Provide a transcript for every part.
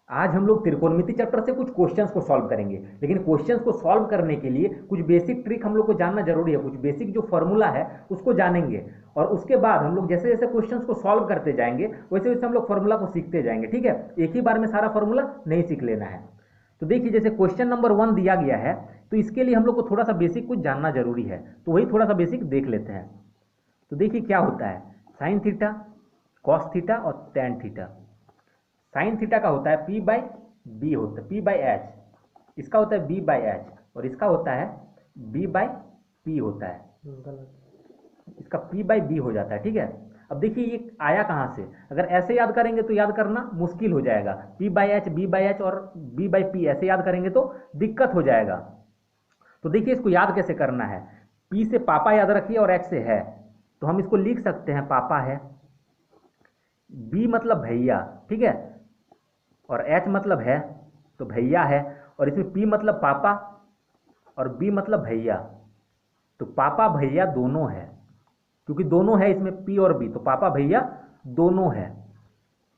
आज हम लोग त्रिकोणमिति चैप्टर से कुछ क्वेश्चंस को सॉल्व करेंगे, लेकिन क्वेश्चंस को सॉल्व करने के लिए कुछ बेसिक ट्रिक हम लोग को जानना जरूरी है, कुछ बेसिक जो फॉर्मूला है उसको जानेंगे। और उसके बाद हम लोग जैसे जैसे क्वेश्चंस को सॉल्व करते जाएंगे वैसे वैसे हम लोग फॉर्मूला को सीखते जाएंगे। ठीक है, एक ही बार में सारा फॉर्मूला नहीं सीख लेना है। तो देखिए, जैसे क्वेश्चन नंबर 1 दिया गया है, तो इसके लिए हम लोग को थोड़ा सा बेसिक कुछ जानना जरूरी है, तो वही थोड़ा सा बेसिक देख लेते हैं। तो देखिए क्या होता है, साइन थीटा, कॉस थीटा और टेन थीटा। साइन थीटा का होता है पी बाई बी, होता है पी बाई एच, इसका होता है बी बाई एच, और इसका होता है बी बाई पी होता है, इसका पी बाई बी हो जाता है। ठीक है, अब देखिए ये आया कहाँ से, अगर ऐसे याद करेंगे तो याद करना मुश्किल हो जाएगा, P by H, B by H और बी बाई पी ऐसे याद करेंगे तो दिक्कत हो जाएगा। तो देखिए इसको याद कैसे करना है, पी से पापा याद रखिए और एच से है, तो हम इसको लिख सकते हैं पापा है, बी मतलब भैया, ठीक है, और एच मतलब है तो भैया है, और इसमें पी मतलब पापा और बी मतलब भैया, तो पापा भैया दोनों है, क्योंकि दोनों है इसमें पी और बी, तो पापा भैया दोनों है।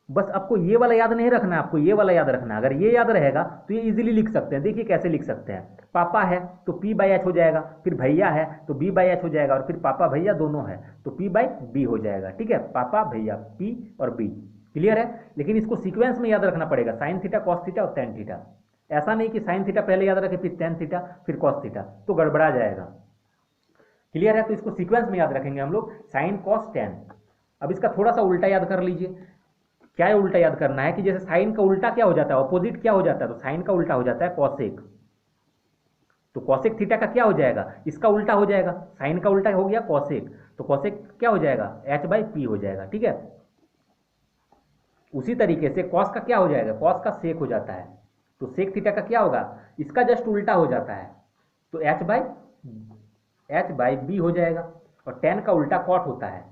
बस आपको ये वाला याद नहीं रखना है, आपको ये वाला याद रखना है। अगर ये याद रहेगा तो ये इजीली लिख सकते हैं। देखिए कैसे लिख सकते हैं, पापा है तो पी बाई एच हो जाएगा, फिर भैया है तो बी बाई एच हो जाएगा, और फिर पापा भैया दोनों है तो पी बाई बी हो जाएगा। ठीक है, पापा भैया पी और बी, क्लियर है। लेकिन इसको सीक्वेंस में याद रखना पड़ेगा, साइन थीटा, कॉस थीटा और टेन थीटा। ऐसा नहीं कि साइन थीटा पहले याद रखे फिर टेन थीटा फिर कॉस थीटा, तो गड़बड़ा जाएगा। क्लियर है, तो इसको सीक्वेंस में याद रखेंगे हम लोग, साइन कॉस टेन। अब इसका थोड़ा सा उल्टा याद कर लीजिए। क्या है उल्टा याद करना है कि जैसे साइन का उल्टा क्या हो जाता है, ऑपोजिट क्या हो जाता है, तो साइन का उल्टा हो जाता है कॉसेक, तो कॉसेक थीटा का क्या हो जाएगा, इसका उल्टा हो जाएगा, साइन का उल्टा हो गया कॉसेक, तो कॉसेक क्या हो जाएगा, एच बाई पी हो जाएगा। ठीक है, उसी तरीके से कॉस का क्या हो जाएगा, कॉस का सेक हो जाता है, तो सेक थीटा का क्या होगा, इसका जस्ट उल्टा हो जाता है, तो एच बाई बी हो जाएगा, और टेन का उल्टा कॉट होता है,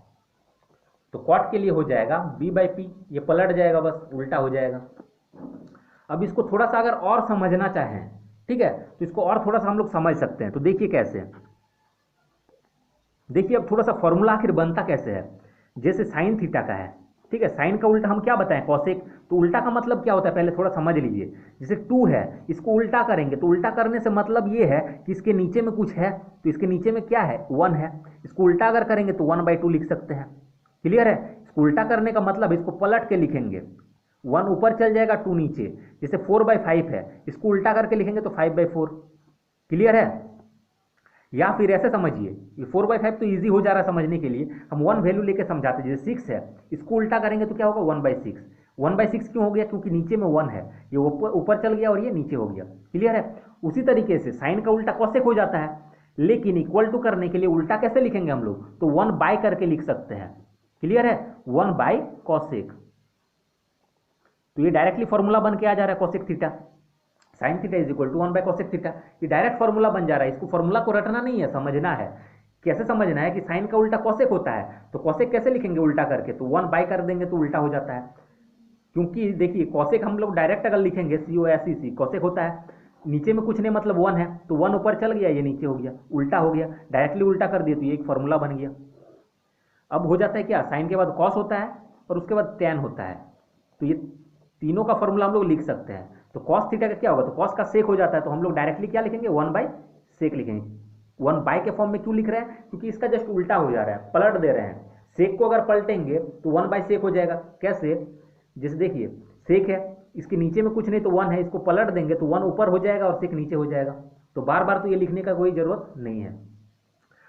तो कॉट के लिए हो जाएगा बी बाई पी, ये पलट जाएगा, बस उल्टा हो जाएगा। अब इसको थोड़ा सा अगर और समझना चाहें, ठीक है, तो इसको और थोड़ा सा हम लोग समझ सकते हैं। तो देखिए कैसे, देखिए अब थोड़ा सा फॉर्मूला आखिर बनता कैसे है। जैसे साइन थीटा का है, ठीक है, साइन का उल्टा हम क्या बताएं, कॉसेक, तो उल्टा का मतलब क्या होता है पहले थोड़ा समझ लीजिए। जैसे 2 है, इसको उल्टा करेंगे, तो उल्टा करने से मतलब ये है कि इसके नीचे में कुछ है, तो इसके नीचे में क्या है, 1 है, इसको उल्टा अगर करेंगे तो 1/2 लिख सकते हैं। क्लियर है, इसको उल्टा करने का मतलब इसको पलट के लिखेंगे, 1 ऊपर चल जाएगा 2 नीचे, जैसे 4/5 है, इसको उल्टा करके लिखेंगे तो 5/4। क्लियर है, या फिर ऐसे समझिए, ये 4/5 तो ईजी हो जा रहा है समझने के लिए, हम 1 वैल्यू लेके समझाते हैं। जैसे 6 है, इसको उल्टा करेंगे तो क्या होगा, 1/6। 1/6 क्यों हो गया, क्योंकि नीचे में 1 है, ये ऊपर ऊपर चल गया और ये नीचे हो गया। क्लियर है, उसी तरीके से साइन का उल्टा कॉसेक हो जाता है, लेकिन इक्वल टू करने के लिए उल्टा कैसे लिखेंगे हम लोग, तो 1 बाय करके लिख सकते हैं। क्लियर है, 1 बाय कॉसेक, तो ये डायरेक्टली फॉर्मूला बन के आ जा रहा है cosec theta, sine theta is equal to 1 by cosec theta, ये डायरेक्ट फॉर्मूला बन जा रहा है। इसको फॉर्मूला को रटना नहीं है, समझना है। कैसे समझना है कि साइन का उल्टा कॉसेक होता है, तो कॉसेक कैसे लिखेंगे उल्टा करके, तो 1 बाय कर देंगे तो उल्टा हो जाता है। क्योंकि देखिए कॉसेक हम लोग डायरेक्ट अगर लिखेंगे COSEC, कॉसेक होता है, नीचे में कुछ नहीं मतलब 1 है, तो 1 ऊपर चल गया, ये नीचे हो गया, उल्टा हो गया, डायरेक्टली उल्टा कर दिए तो ये एक फॉर्मूला बन गया। अब हो जाता है क्या, साइन के बाद कॉस होता है और उसके बाद टेन होता है, तो ये तीनों का फॉर्मूला हम लोग लिख सकते हैं। तो कॉस थीटा का क्या होगा, तो कॉस का सेक हो जाता है, तो हम लोग डायरेक्टली क्या लिखेंगे, 1 बाई सेक लिखेंगे। 1 बाय के फॉर्म में क्यों लिख रहे हैं, क्योंकि इसका जस्ट उल्टा हो जा रहा है, पलट दे रहे हैं। सेक को अगर पलटेंगे तो 1 बाई सेक हो जाएगा। कैसे, जैसे देखिए सेक है, इसके नीचे में कुछ नहीं तो 1 है, इसको पलट देंगे तो 1 ऊपर हो जाएगा और सेक नीचे हो जाएगा, तो बार बार तो ये लिखने का कोई जरूरत नहीं है।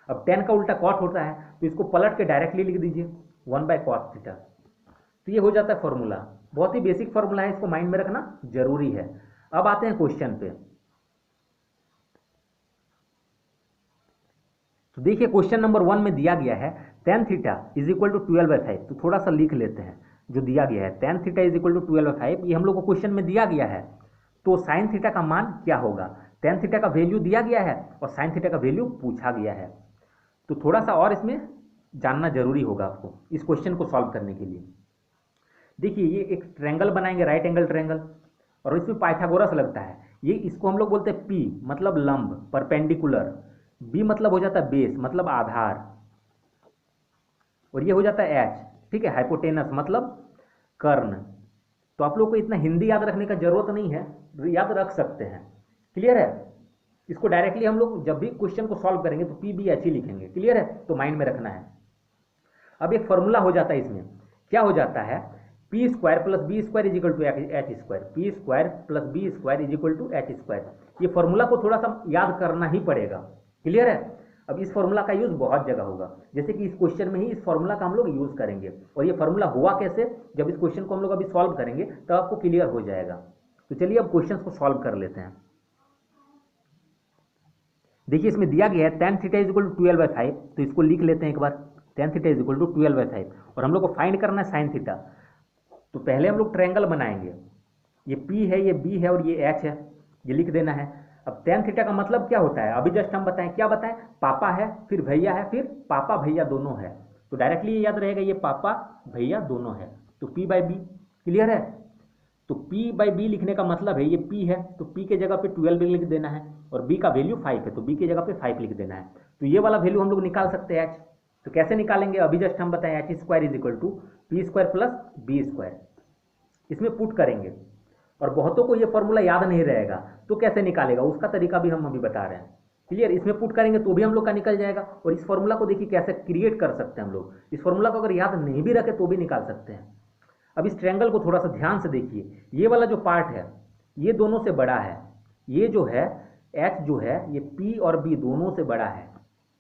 अब टेन का उल्टा कॉट होता है, तो इसको पलट के डायरेक्टली लिख दीजिए 1 बाय कॉट थीटा, तो ये हो जाता है फॉर्मूला। बहुत ही बेसिक फॉर्मूला है, इसको माइंड में रखना जरूरी है। अब आते हैं क्वेश्चन पे। तो देखिए क्वेश्चन नंबर 1 में दिया गया है tan theta is equal to 12/5, तो थोड़ा सा लिख लेते हैं जो दिया गया है, tan theta is equal to 12/5, ये हम लोग को क्वेश्चन में दिया गया है। तो साइन थीटा का मान क्या होगा, tan थीटा का वैल्यू दिया गया है और साइन थीटा का वैल्यू पूछा गया है, तो थोड़ा सा और इसमें जानना जरूरी होगा आपको इस क्वेश्चन को सॉल्व करने के लिए। देखिए ये एक ट्रायंगल बनाएंगे, राइट एंगल ट्रायंगल, और इसमें पाइथागोरस लगता है। ये इसको हम लोग बोलते हैं पी मतलब लंब, परपेंडिकुलर, बी मतलब हो जाता है बेस मतलब आधार, और ये हो जाता है एच, ठीक है, हाइपोटेनस मतलब कर्ण। तो आप लोग को इतना हिंदी याद रखने का जरूरत नहीं है, याद रख सकते हैं। क्लियर है? इसको डायरेक्टली हम लोग जब भी क्वेश्चन को सॉल्व करेंगे तो PBH ही लिखेंगे। क्लियर है? तो माइंड में रखना है। अब एक फॉर्मूला हो जाता है, इसमें क्या हो जाता है, P square plus B square is equal to H square, P square plus B square is equal to H square. ये फॉर्मूला को थोड़ा सा याद करना ही पड़ेगा। क्लियर है? अब इस फॉर्मूला का यूज बहुत जगह होगा, जैसे कि इस क्वेश्चन में ही इस फॉर्मूला का हम लोग यूज करेंगे। और ये फॉर्मूला हुआ कैसे, जब इस क्वेश्चन को हम लोग अभी सॉल्व करेंगे तब आपको क्लियर हो जाएगा। तो चलिए अब क्वेश्चन को सॉल्व कर लेते हैं। देखिए इसमें दिया गया है tan theta is equal to 12/5, तो इसको लिख लेते हैं एक बार, tan theta is equal to 12/5। और हम लोग को फाइंड करना है sin थीटा। तो पहले हम लोग ट्रायंगल बनाएंगे, ये P है, ये B है और ये H है, ये लिख देना है। अब tan थीटा का मतलब क्या होता है, अभी जस्ट हम बताएं, क्या बताएं, पापा है, फिर भैया है, फिर पापा भैया दोनों है। तो डायरेक्टली ये याद रहेगा, ये पापा भैया दोनों है, तो P/B। क्लियर है? तो P/B लिखने का मतलब है, ये P है तो P के जगह पे 12 लिख देना है, और B का वैल्यू 5 है तो B के जगह पे 5 लिख देना है। तो ये वाला वैल्यू हम लोग निकाल सकते हैं H। तो कैसे निकालेंगे, अभी जस्ट हम बताएं, H square is equal to P square plus B square, इसमें पुट करेंगे। और बहुतों को ये फॉर्मूला याद नहीं रहेगा, तो कैसे निकालेगा उसका तरीका भी हम अभी बता रहे हैं। क्लियर? इसमें पुट करेंगे तो भी हम लोग का निकल जाएगा। और इस फॉर्मूला को देखिए कैसे क्रिएट कर सकते हैं हम लोग, इस फॉर्मूला को अगर याद नहीं भी रखे तो भी निकाल सकते हैं। अब इस ट्रायंगल को थोड़ा सा ध्यान से देखिए, ये वाला जो पार्ट है ये दोनों से बड़ा है, ये जो है H जो है ये P और B दोनों से बड़ा है।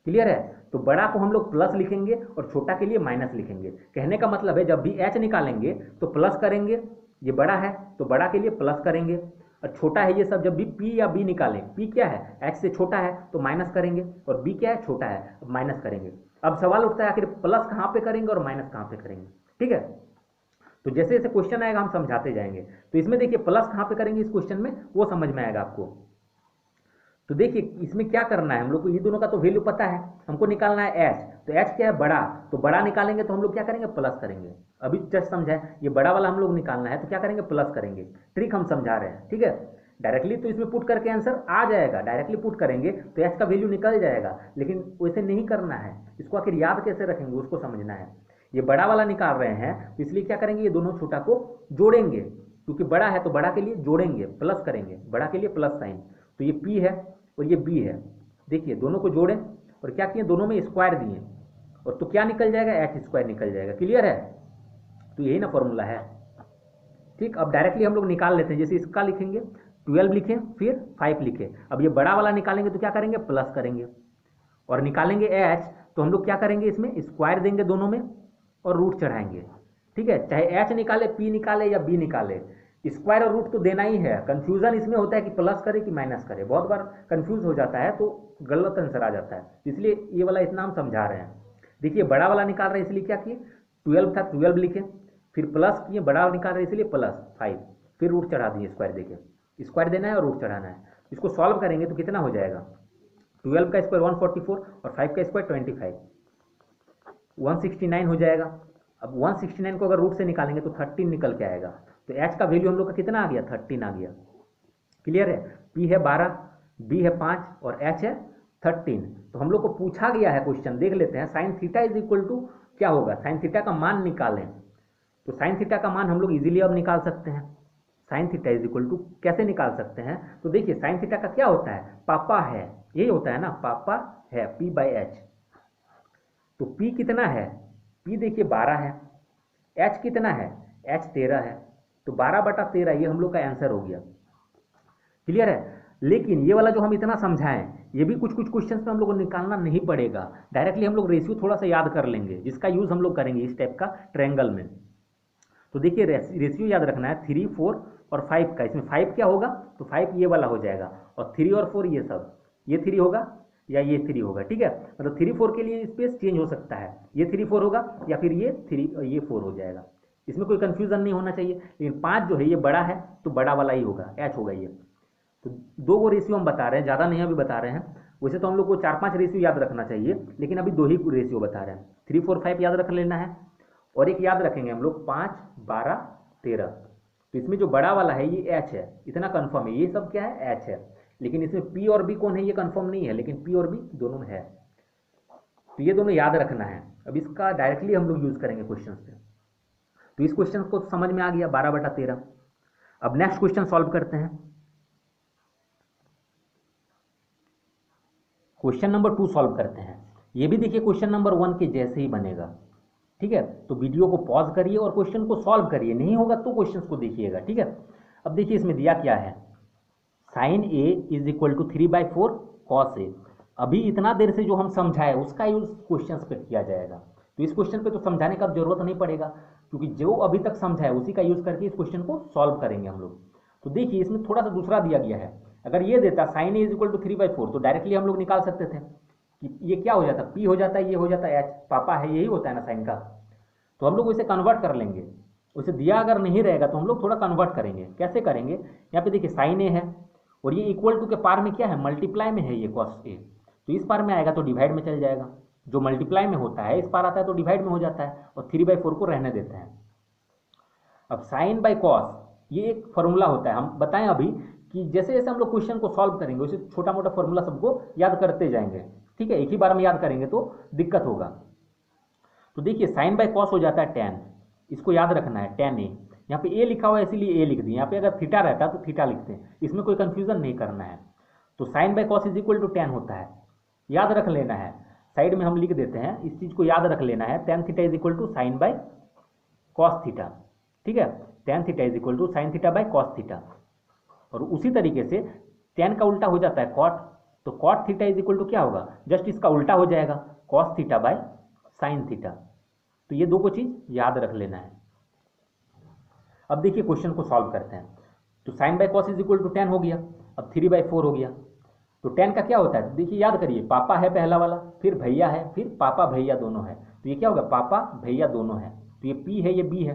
क्लियर है? तो बड़ा को हम लोग प्लस लिखेंगे और छोटा के लिए माइनस लिखेंगे। कहने का मतलब है जब भी H निकालेंगे तो प्लस करेंगे, ये बड़ा है तो बड़ा के लिए प्लस करेंगे, और छोटा है ये सब जब भी P या B निकालें, P क्या है, H से छोटा है तो माइनस करेंगे, और B क्या है, छोटा है, माइनस करेंगे। अब सवाल उठता है आखिर प्लस कहाँ पे करेंगे और माइनस कहाँ पे करेंगे। ठीक है? तो जैसे जैसे क्वेश्चन आएगा हम समझाते जाएंगे। तो इसमें देखिए प्लस कहाँ पे करेंगे इस क्वेश्चन में, वो समझ में आएगा आपको। तो देखिए इसमें क्या करना है, हम लोग को ये दोनों का तो वैल्यू पता है, हमको निकालना है H। तो H क्या है, बड़ा, तो बड़ा निकालेंगे तो हम लोग क्या करेंगे, प्लस करेंगे। अभी जस्ट समझाए, ये बड़ा वाला हम लोग निकालना है तो क्या करेंगे, प्लस करेंगे। ट्रिक हम समझा रहे हैं। ठीक है? डायरेक्टली तो इसमें पुट करके आंसर आ जाएगा, डायरेक्टली पुट करेंगे तो H का वैल्यू निकल जाएगा, लेकिन वैसे नहीं करना है। इसको आखिर याद कैसे रखेंगे उसको समझना है। ये बड़ा वाला निकाल रहे हैं तो इसलिए क्या करेंगे, ये दोनों छोटा को जोड़ेंगे, क्योंकि बड़ा है तो बड़ा के लिए जोड़ेंगे, प्लस करेंगे, बड़ा के लिए प्लस साइन। तो ये P है और ये B है, देखिए दोनों को जोड़ें और क्या किए, दोनों में स्क्वायर दिए, और तो क्या निकल जाएगा, H स्क्वायर निकल जाएगा। क्लियर है? तो यही ना फॉर्मूला है। ठीक, अब डायरेक्टली हम लोग निकाल लेते हैं। जैसे इसका लिखेंगे 12 लिखें, फिर 5 लिखें। अब ये बड़ा वाला निकालेंगे तो क्या करेंगे, प्लस करेंगे, और निकालेंगे H तो हम लोग क्या करेंगे, इसमें स्क्वायर देंगे दोनों में और रूट चढ़ाएंगे। ठीक है? चाहे H निकाले, P निकाले या B निकाले, स्क्वायर और रूट तो देना ही है। कंफ्यूजन इसमें होता है कि प्लस करे कि माइनस करे, बहुत बार कंफ्यूज हो जाता है तो गलत आंसर आ जाता है, इसलिए ये वाला इतना हम समझा रहे हैं। देखिए बड़ा वाला निकाल रहे हैं इसलिए क्या किए, 12 था 12 लिखे, फिर प्लस किए, बड़ा निकाल रहे हैं इसलिए प्लस 5, फिर रूट चढ़ा दिए, स्क्वायर देके, स्क्वायर देना है और रूट चढ़ाना है। इसको सॉल्व करेंगे तो कितना हो जाएगा, 12 का स्क्वायर 144 और 5 का स्क्वायर 25, 169 हो जाएगा। अब 169 को अगर रूट से निकालेंगे तो 13 निकल के आएगा। तो H का वैल्यू हम लोग का कितना आ गया, 13 आ गया। क्लियर है? P है 12, B है 5 और H है 13। तो हम लोग को पूछा गया है क्वेश्चन, देख लेते हैं। Sine theta is equal to क्या होगा, साइन थीटा का मान निकालें। तो साइन थीटा का मान हम लोग इजीली अब निकाल सकते हैं। Sine theta is equal to कैसे निकाल सकते हैं, तो देखिए साइन थीटा का क्या होता है, पापा है, यही होता है ना, पापा है, P/H। तो P कितना है, P देखिए 12 है, H कितना है, H 13 है, तो 12/13 ये हम लोग का आंसर हो गया। क्लियर है? लेकिन ये वाला जो हम इतना समझाएं, ये भी कुछ कुछ क्वेश्चंस में हम लोग को निकालना नहीं पड़ेगा, डायरेक्टली हम लोग रेशियो थोड़ा सा याद कर लेंगे, जिसका यूज हम लोग करेंगे इस टाइप का ट्रायंगल में। तो देखिए रेशियो याद रखना है 3, 4 और 5 का। इसमें 5 क्या होगा, तो 5 ये वाला हो जाएगा, और 3 और 4 ये सब, ये 3 होगा या ये 3 होगा। ठीक है? मतलब 3, 4 के लिए स्पेस चेंज हो सकता है, ये 3, 4 होगा या फिर ये 3 और ये 4 हो जाएगा। इसमें कोई कंफ्यूजन नहीं होना चाहिए। लेकिन 5 जो है ये बड़ा है तो बड़ा वाला ही होगा, H होगा ये। तो 2 को रेशियो हम बता रहे हैं, ज़्यादा नहीं अभी बता रहे हैं। वैसे तो हम लोग को 4-5 रेशियो याद रखना चाहिए, लेकिन अभी 2 ही रेशियो बता रहे हैं। 3, 4, 5 याद रख लेना है, और एक याद रखेंगे हम लोग 5, 12, 13। तो इसमें जो बड़ा वाला है ये H है, इतना कंफर्म है। ये सब क्या है, H है। लेकिन इसमें P और B कौन है ये कंफर्म नहीं है, लेकिन P और B दोनों में है। तो ये दोनों याद रखना है। अब इसका डायरेक्टली हम लोग यूज करेंगे क्वेश्चन पे। तो इस क्वेश्चन को समझ में आ गया 12/13। अब नेक्स्ट क्वेश्चन सॉल्व करते हैं। क्वेश्चन नंबर 2 सॉल्व करते हैं। ये भी देखिए क्वेश्चन नंबर 1 के जैसे ही बनेगा, ठीक है। तो वीडियो को पॉज करिए और क्वेश्चन को सॉल्व करिए, नहीं होगा तो क्वेश्चन को देखिएगा, ठीक है। अब देखिए इसमें दिया क्या है, sine A is equal to 3/4 cos A. अभी इतना देर से जो हम समझाए उसका यूज क्वेश्चन पे किया जाएगा। तो इस क्वेश्चन पे तो समझाने का जरूरत नहीं पड़ेगा, क्योंकि जो अभी तक समझाए उसी का यूज करके इस क्वेश्चन को सॉल्व करेंगे हम लोग। तो देखिए इसमें थोड़ा सा दूसरा दिया गया है। अगर ये देता sine A is equal to 3/4 तो डायरेक्टली हम लोग निकाल सकते थे कि ये क्या हो जाता, पी हो जाता है, ये हो जाता है एच, पापा है, यही होता है ना साइन का। तो हम लोग इसे कन्वर्ट कर लेंगे। उसे दिया अगर नहीं रहेगा तो हम लोग थोड़ा कन्वर्ट करेंगे। कैसे करेंगे, यहाँ पे देखिए साइन ए है और ये इक्वल टू के पार में क्या है, मल्टीप्लाई में है ये कॉस ए। तो इस पार में आएगा तो डिवाइड में चल जाएगा, जो मल्टीप्लाई में होता है इस पार आता है तो डिवाइड में हो जाता है, और 3/4 को रहने देते हैं। अब साइन बाई कॉस ये एक फॉर्मूला होता है। हम बताएं अभी कि जैसे जैसे हम लोग क्वेश्चन को सॉल्व करेंगे उसे छोटा मोटा फॉर्मूला सबको याद करते जाएंगे, ठीक है। एक ही बार में याद करेंगे तो दिक्कत होगा। तो देखिए साइन बाई कॉस हो जाता है tan, इसको याद रखना है tan ए। यहाँ पे ए लिखा हुआ है इसीलिए ए लिख दिए, यहाँ पे अगर थीटा रहता तो थीटा लिखते हैं, इसमें कोई कंफ्यूजन नहीं करना है। तो sine by cos is equal to tan होता है, याद रख लेना है। साइड में हम लिख देते हैं, इस चीज को याद रख लेना है, tan theta is equal to sine by cos theta, ठीक है। tan theta is equal to sine theta by cos theta. और उसी तरीके से tan का उल्टा हो जाता है cot, तो cot theta is equal to क्या होगा, जस्ट इसका उल्टा हो जाएगा cos theta by sine theta. तो ये दो को चीज याद रख लेना है। अब देखिए क्वेश्चन को सॉल्व करते हैं। तो sine by cos is equal to tan हो गया, अब 3/4 हो गया। तो tan का क्या होता है, देखिए याद करिए, पापा है पहला वाला, फिर भैया है, फिर पापा भैया दोनों है। तो ये क्या होगा, पापा भैया दोनों है। तो ये p है, ये b है।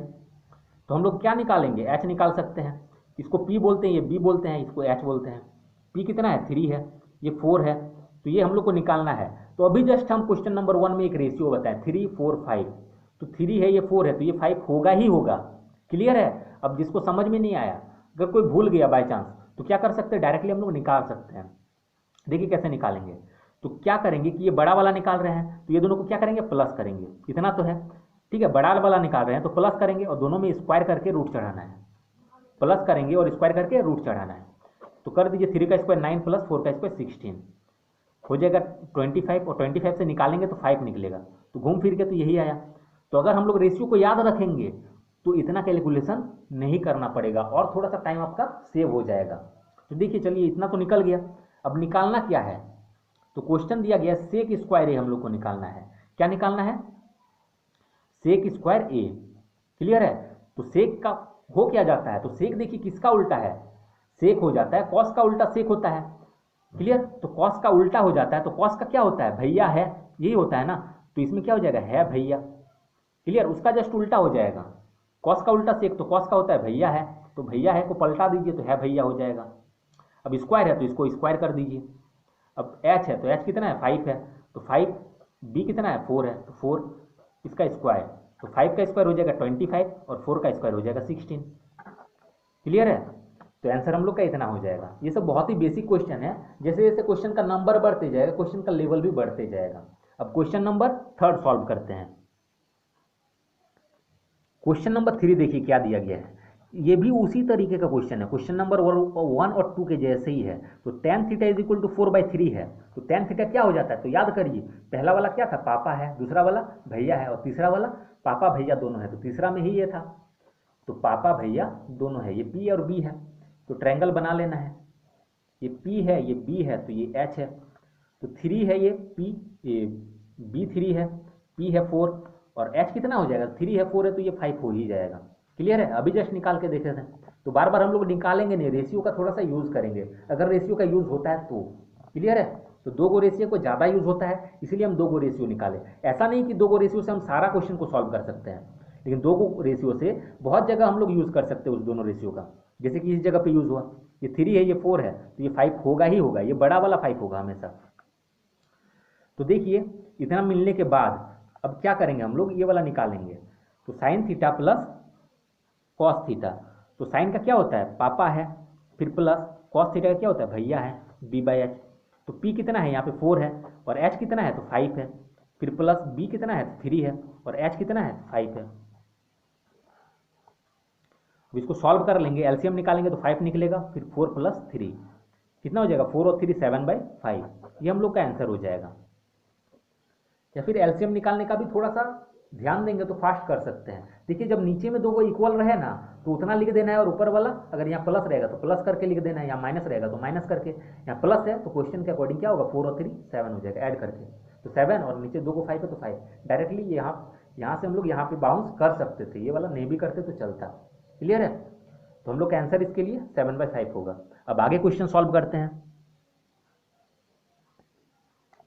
तो हम लोग क्या निकालेंगे, h निकाल सकते हैं। इसको p बोलते हैं, ये b बोलते हैं, इसको h बोलते हैं। p कितना है, 3 है, ये 4 है। तो ये हम लोग को निकालना है। तो अभी जस्ट हम क्वेश्चन नंबर 1 में एक रेशियो बताएं, 3 4 5। तो 3 है, ये 4 है, तो ये 5 होगा ही होगा। क्लियर है। अब जिसको समझ में नहीं आया, अगर कोई भूल गया बाय चांस, तो क्या कर सकते हैं, डायरेक्टली हम लोग निकाल सकते हैं। देखिए कैसे निकालेंगे। तो क्या करेंगे कि ये बड़ा वाला निकाल रहे हैं तो ये दोनों को क्या करेंगे, प्लस करेंगे, इतना तो है, ठीक है। बड़ा वाला निकाल रहे हैं तो प्लस करेंगे और दोनों में स्क्वायर करके रूट चढ़ाना है। प्लस करेंगे और स्क्वायर करके रूट चढ़ाना है। तो कर दीजिए, 3 का स्क्वायर 9 प्लस 4 का स्क्वायर 16 हो जाएगा 25, और 25 से निकालेंगे तो 5 निकलेगा। तो घूम फिर के तो यही आया। तो अगर हम लोग रेशियो को याद रखेंगे तो इतना कैलकुलेशन नहीं करना पड़ेगा और थोड़ा सा टाइम आपका सेव हो जाएगा। तो देखिए चलिए इतना तो निकल गया। अब निकालना क्या है, तो क्वेश्चन दिया गया सेक स्क्वायर ए हम लोग को निकालना है। क्या निकालना है, सेक स्क्वायर ए। क्लियर है। तो सेक का हो क्या जाता है, तो सेक देखिए किसका उल्टा है, सेक हो जाता है कॉस का उल्टा सेक होता है। क्लियर। तो कॉस का उल्टा हो जाता है, तो कॉस का क्या होता है, भैया है, यही होता है ना। तो इसमें क्या हो जाएगा, है भैया। क्लियर। उसका जस्ट उल्टा हो जाएगा, कॉस का उल्टा सेक, तो कॉस का होता है भैया है, तो भैया है को पलटा दीजिए तो है भैया हो जाएगा। अब स्क्वायर है तो इसको स्क्वायर कर दीजिए। अब एच है तो एच कितना है, 5 है, तो 5, बी कितना है, 4 है, तो 4 इसका स्क्वायर, तो 5 का स्क्वायर हो जाएगा 25 और 4 का स्क्वायर हो जाएगा 16। क्लियर है। तो आंसर हम लोग का इतना हो जाएगा। ये सब बहुत ही बेसिक क्वेश्चन है, जैसे जैसे क्वेश्चन का नंबर बढ़ते जाएगा क्वेश्चन का लेवल भी बढ़ते जाएगा। अब क्वेश्चन नंबर 3 सॉल्व करते हैं। क्वेश्चन नंबर 3 देखिए क्या दिया गया है, ये भी उसी तरीके का क्वेश्चन है, क्वेश्चन नंबर 1 और 2 के जैसे ही है। तो tan theta is equal to 4/3 है। तो tan थीटा क्या हो जाता है, तो याद करिए, पहला वाला क्या था, पापा है, दूसरा वाला भैया है, और तीसरा वाला पापा भैया दोनों है। तो तीसरा में ही ये था, तो पापा भैया दोनों है, ये p और b है। तो ट्रायंगल बना लेना है, ये p है, ये b है, तो ये h है। तो 3 है, ये p, ये b 3 है, p है 4, और h कितना हो जाएगा, 3 है 4 है, तो ये 5 हो ही जाएगा। क्लियर है। अभी जस्ट निकाल के देखे थे। तो बार बार हम लोग निकालेंगे नहीं, रेशियो का थोड़ा सा यूज करेंगे, अगर रेशियो का यूज होता है तो। क्लियर है। तो 2 गो रेशियो को ज़्यादा यूज होता है, इसीलिए हम 2 गो रेशियो निकाले। ऐसा नहीं कि 2 गो रेशियो से हम सारा क्वेश्चन को सॉल्व कर सकते हैं, लेकिन 2 गो रेशियो से बहुत जगह हम लोग यूज कर सकते हैं उस दोनों रेशियो का। जैसे कि इस जगह पे यूज हुआ, ये 3 है, ये 4 है, तो ये 5 होगा ही होगा, ये बड़ा वाला 5 होगा हमेशा। तो देखिए इतना मिलने के बाद अब क्या करेंगे हम लोग, ये वाला निकालेंगे। तो sine theta plus cos theta, तो साइन का क्या होता है, पापा है, फिर प्लस कॉस थीटा का क्या होता है, भैया है, b/h। तो p कितना है, यहाँ पे 4 है, और h कितना है, तो 5 है, फिर प्लस b कितना है, 3 है, और h कितना है, 5 है। अब इसको सॉल्व कर लेंगे, एलसीएम निकालेंगे तो 5 निकलेगा, फिर 4 + 3 कितना हो जाएगा, 4 और 3 7/5, ये हम लोग का आंसर हो जाएगा। या फिर एलसीएम निकालने का भी थोड़ा सा ध्यान देंगे तो फास्ट कर सकते हैं। देखिए जब नीचे में दो को इक्वल रहे ना तो उतना लिख देना है, और ऊपर वाला अगर यहाँ प्लस रहेगा तो प्लस करके लिख देना है, यहाँ माइनस रहेगा तो माइनस करके। यहाँ प्लस है तो क्वेश्चन के अकॉर्डिंग क्या होगा, 4 और 3 7 हो जाएगा ऐड करके, तो 7 और नीचे 2 को 5 है तो 5 डायरेक्टली यहाँ से हम लोग यहाँ पे बाउंस कर सकते थे, ये वाला नहीं भी करते तो चलता। क्लियर है, तो हम लोग का आंसर इसके लिए 7/5 होगा। अब आगे क्वेश्चन सॉल्व करते हैं।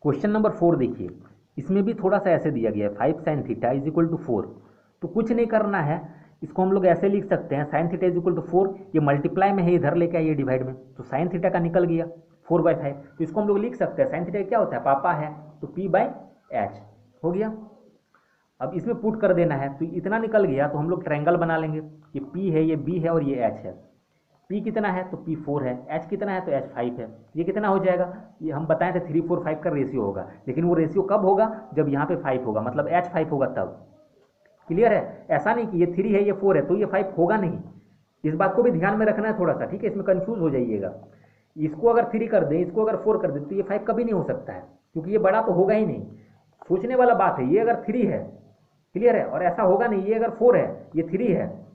क्वेश्चन नंबर 4 देखिए, इसमें भी थोड़ा सा ऐसे दिया गया है 5 sin थीटा = 4। तो कुछ नहीं करना है, इसको हम लोग ऐसे लिख सकते हैं sin थीटा = 4, ये मल्टीप्लाई में है, इधर लेके आइए डिवाइड में, तो sin थीटा का निकल गया 4/5। तो इसको हम लोग लिख सकते हैं, sin थीटा क्या होता है, पापा है, तो P/H हो गया। अब इसमें पुट कर देना है, तो इतना निकल गया, तो हम लोग ट्रायंगल बना लेंगे, ये P है, ये B है और ये H है। P कितना है तो P 4 है, H कितना है तो H 5 है। ये कितना हो जाएगा, ये हम बताए थे 3 4 5 का रेशियो होगा, लेकिन वो रेशियो कब होगा, जब यहाँ पे 5 होगा, मतलब H 5 होगा तब। क्लियर है, ऐसा नहीं कि ये 3 है ये 4 है तो ये 5 होगा नहीं, इस बात को भी ध्यान में रखना है थोड़ा सा, ठीक है, इसमें कंफ्यूज हो जाइएगा। इसको अगर 3 कर दें, इसको अगर 4 कर दें तो ये 5 कभी नहीं हो सकता है, क्योंकि ये बड़ा तो होगा ही नहीं। सोचने वाला बात है, ये अगर 3 है, क्लियर है, और ऐसा होगा नहीं, ये अगर 4 है, ये 3 है,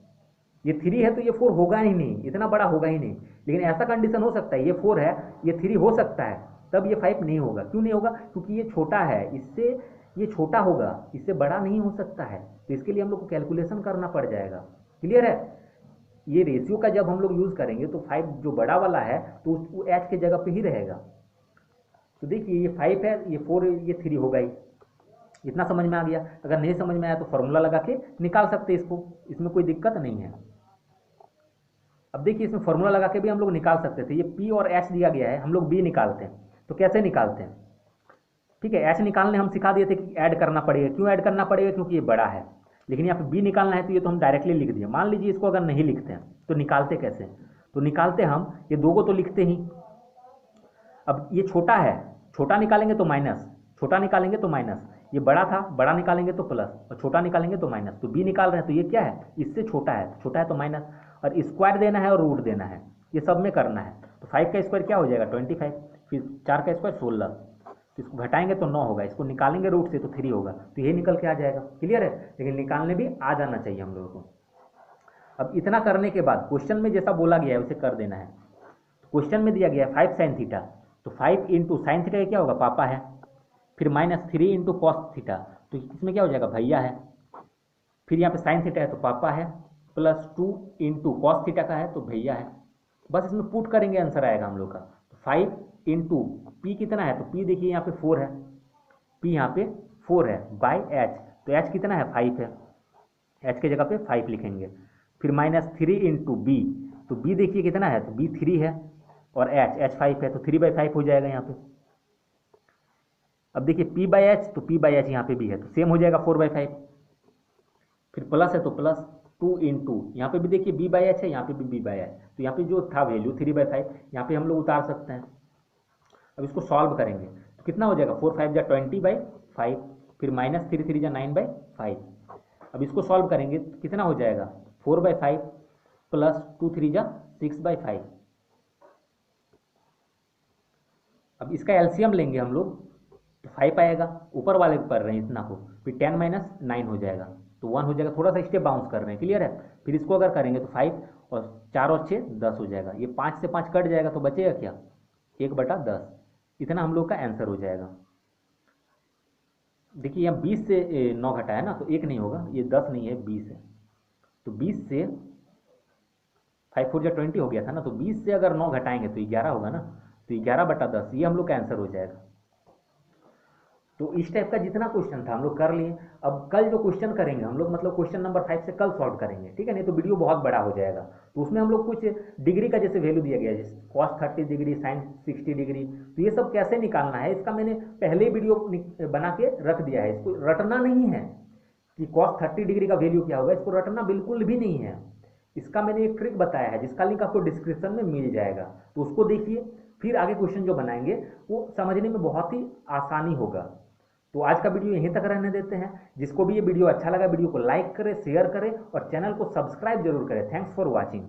ये 3 है तो ये 4 होगा ही नहीं, इतना बड़ा होगा ही नहीं। लेकिन ऐसा कंडीशन हो सकता है, ये 4 है, ये 3 हो सकता है, तब ये 5 नहीं होगा। क्यों नहीं होगा, क्योंकि ये छोटा है, इससे ये छोटा होगा, इससे बड़ा नहीं हो सकता है, तो इसके लिए हम लोग को कैलकुलेशन करना पड़ जाएगा। क्लियर है, ये रेशियो का जब हम लोग यूज़ करेंगे तो 5 जो बड़ा वाला है तो वो एच के जगह पे ही रहेगा। तो देखिए ये 5 है, ये 4, ये 3 होगा ही। इतना समझ में आ गया, अगर नहीं समझ में आया तो फॉर्मूला लगा के निकाल सकते हैं इसको, इसमें कोई दिक्कत नहीं है। अब देखिए इसमें फॉर्मूला लगा के भी हम लोग निकाल सकते थे, ये P और H दिया गया है, हम लोग B निकालते हैं, तो कैसे निकालते हैं, ठीक है, H निकालने हम सिखा दिए थे कि ऐड करना पड़ेगा। क्यों ऐड करना पड़ेगा, क्योंकि ये बड़ा है। लेकिन यहाँ पे B निकालना है तो ये तो हम डायरेक्टली लिख दिए। मान लीजिए इसको अगर नहीं लिखते हैं तो निकालते कैसे, तो निकालते हम ये 2 को तो लिखते ही। अब ये छोटा है, छोटा निकालेंगे तो माइनस, छोटा निकालेंगे तो माइनस, ये बड़ा था, बड़ा निकालेंगे तो प्लस, और छोटा निकालेंगे तो माइनस। तो B निकाल रहे हैं तो ये क्या है, इससे छोटा है, छोटा है तो माइनस, और स्क्वायर देना है और रूट देना है, ये सब में करना है। तो 5 का स्क्वायर क्या हो जाएगा 25, फिर 4 का स्क्वायर 16, तो इसको घटाएंगे तो 9 होगा, इसको निकालेंगे रूट से तो 3 होगा, तो ये निकल के आ जाएगा। क्लियर है, लेकिन निकालने भी आ जाना चाहिए हम लोगों को। अब इतना करने के बाद क्वेश्चन में जैसा बोला गया है उसे कर देना है। क्वेश्चन में दिया गया है 5 sin थीटा, तो 5 इंटू साइन थीटा क्या होगा, पापा है, फिर -3 इंटू कॉस थीटा, तो इसमें क्या हो जाएगा, भैया है, फिर यहाँ पे साइन थीटा है तो पापा है, +2 इंटू कॉस थीटा का है तो भैया है। बस इसमें पुट करेंगे, आंसर आएगा हम लोग का। तो 5 इंटू पी कितना है, तो पी देखिए यहाँ पे 4 है, पी यहाँ पे 4 है, बाई एच, तो एच कितना है 5 है, एच के जगह पे 5 लिखेंगे। फिर -3 इंटू बी, तो बी देखिए कितना है, तो बी 3 है, और एच 5 है, तो 3/5 हो जाएगा यहाँ पे। अब देखिए P/H, तो P/H यहाँ पे भी है तो सेम हो जाएगा 4/5। फिर प्लस है तो +2 इंटू यहाँ पे भी देखिए B/H है, यहाँ पे भी B/H, तो यहाँ पे जो था वैल्यू 3/5 यहाँ पे हम लोग उतार सकते हैं। अब इसको सॉल्व करेंगे तो कितना हो जाएगा, 4 5 जा 20/5, फिर -3 3 जा 9/5। अब इसको सॉल्व करेंगे तो कितना हो जाएगा, 4/5 + 2 3 जा 6/5। अब इसका एलसीएम लेंगे हम लोग तो 5 आएगा, ऊपर वाले को कर रहे हैं इतना को, फिर 10 - 9 हो जाएगा, तो 1 हो जाएगा, थोड़ा सा स्टेप बाउंस कर रहे हैं। क्लियर है, फिर इसको अगर करेंगे तो 5 और 4 और 6 10 हो जाएगा, ये 5 से 5 कट जाएगा तो बचेगा क्या, 1/10। इतना हम लोग का आंसर हो जाएगा। देखिए यहाँ 20 से 9 घटा है ना, तो 1 नहीं होगा, ये 10 नहीं है 20 है, तो 20 से 5 4 जा 20 हो गया था ना, तो 20 से अगर 9 घटाएंगे तो 11 होगा ना, तो 11/10 ये हम लोग का आंसर हो जाएगा। तो इस टाइप का जितना क्वेश्चन था हम लोग कर लिए। अब कल जो क्वेश्चन करेंगे हम लोग, मतलब क्वेश्चन नंबर 5 से कल सॉल्व करेंगे, ठीक है, नहीं तो वीडियो बहुत बड़ा हो जाएगा। तो उसमें हम लोग कुछ डिग्री का जैसे वैल्यू दिया गया है, जैसे cos 30 डिग्री, sin 60 डिग्री, तो ये सब कैसे निकालना है इसका मैंने पहले वीडियो बना के रख दिया है। इसको रटना नहीं है कि cos 30 डिग्री का वैल्यू क्या होगा, इसको रटना बिल्कुल भी नहीं है। इसका मैंने एक ट्रिक बताया है जिसका लिंक आपको डिस्क्रिप्शन में मिल जाएगा, तो उसको देखिए, फिर आगे क्वेश्चन जो बनाएंगे वो समझने में बहुत ही आसानी होगा। तो आज का वीडियो यहीं तक रहने देते हैं। जिसको भी ये वीडियो अच्छा लगा, वीडियो को लाइक करें, शेयर करें और चैनल को सब्सक्राइब जरूर करें। Thanks for watching.